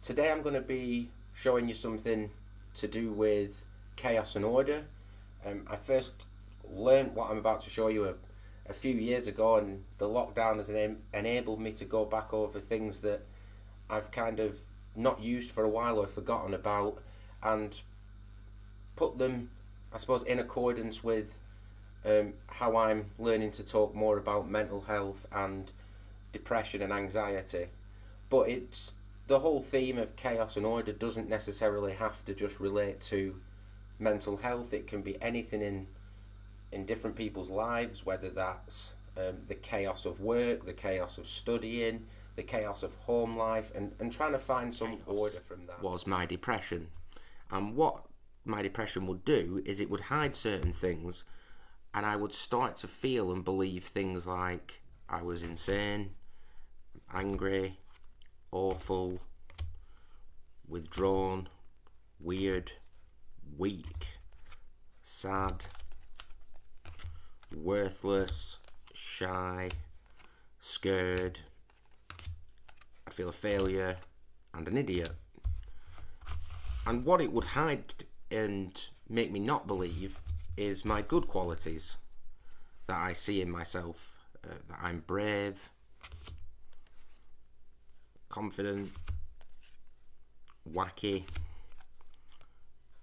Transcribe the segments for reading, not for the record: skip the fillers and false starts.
Today I'm going to be showing you something to do with chaos and order. I first learned what I'm about to show you a few years ago, and the lockdown has enabled me to go back over things that I've kind of not used for a while or forgotten about, and put them, I suppose, in accordance with how I'm learning to talk more about mental health and depression and anxiety. But it's the whole theme of chaos and order doesn't necessarily have to just relate to mental health. It can be anything in different people's lives, whether that's the chaos of work, the chaos of studying, the chaos of home life, and trying to find some order Chaos from that. was my depression. And what my depression would do is it would hide certain things, and I would start to feel and believe things like I was insane, angry, awful, withdrawn, weird, weak, sad, worthless, shy, scared. I feel a failure and an idiot. And what it would hide and make me not believe is my good qualities that I see in myself. That I'm brave, confident, wacky,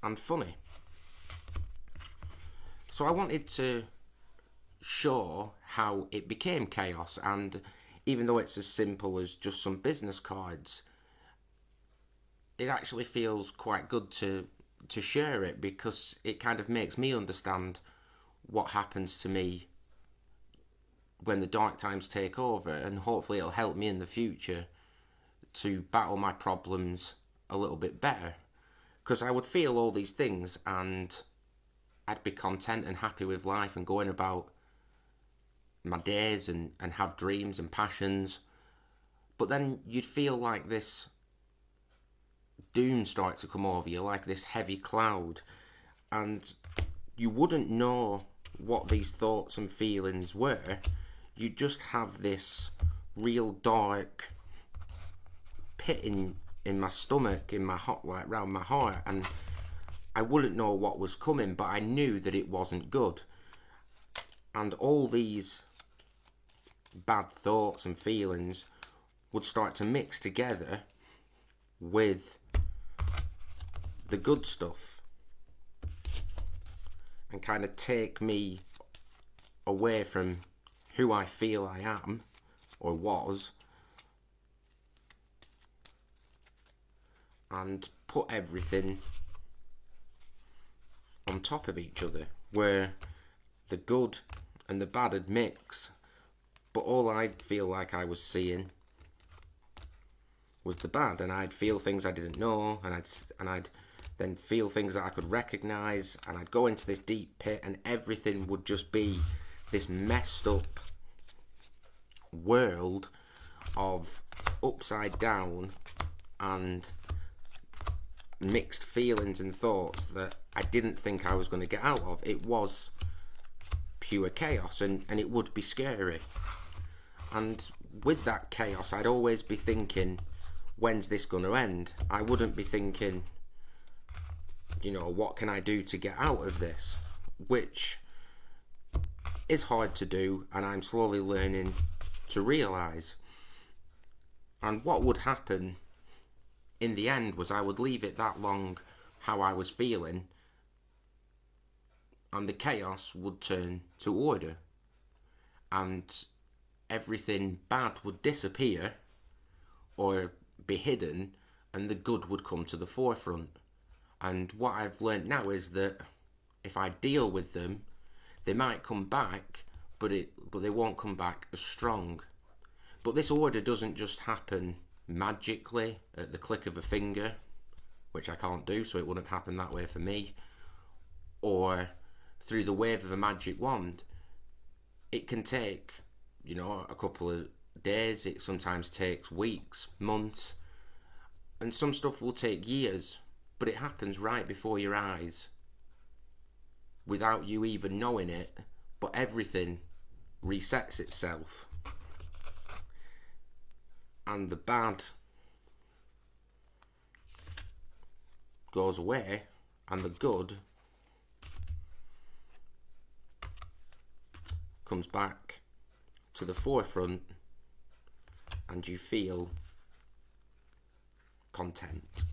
and funny. So I wanted to show how it became chaos, and even though it's as simple as just some business cards, it actually feels quite good to share it because it kind of makes me understand what happens to me when the dark times take over, and hopefully it'll help me in the future to battle my problems a little bit better. Because I would feel all these things and I'd be content and happy with life and going about my days and have dreams and passions. But then you'd feel like this doom start to come over you, like this heavy cloud, and you wouldn't know what these thoughts and feelings were. You just have this real dark pit in my stomach, in my heart, like round my heart, and I wouldn't know what was coming, but I knew that it wasn't good. And all these bad thoughts and feelings would start to mix together with the good stuff and kind of take me away from who I feel I am or was, and put everything on top of each other, where the good and the bad would mix, but all I'd feel like I was seeing was the bad, and I'd feel things I didn't know, and I'd then feel things that I could recognise, and I'd go into this deep pit, and everything would just be this messed up world of upside down and mixed feelings and thoughts that I didn't think I was going to get out of. It was pure chaos, and it would be scary. And with that chaos, I'd always be thinking, when's this going to end? I wouldn't be thinking, what can I do to get out of this? Which is hard to do, and I'm slowly learning to realise. And what would happen in the end was I would leave it that long how I was feeling, and the chaos would turn to order, and everything bad would disappear or be hidden, and the good would come to the forefront. And what I've learnt now is that if I deal with them, they might come back, but they won't come back as strong. But this order doesn't just happen magically at the click of a finger, which I can't do, so it wouldn't happen that way for me, or through the wave of a magic wand. It can take, a couple of days. It sometimes takes weeks, months, and some stuff will take years, but it happens right before your eyes without you even knowing it, but everything resets itself. And the bad goes away and the good comes back to the forefront, and you feel content.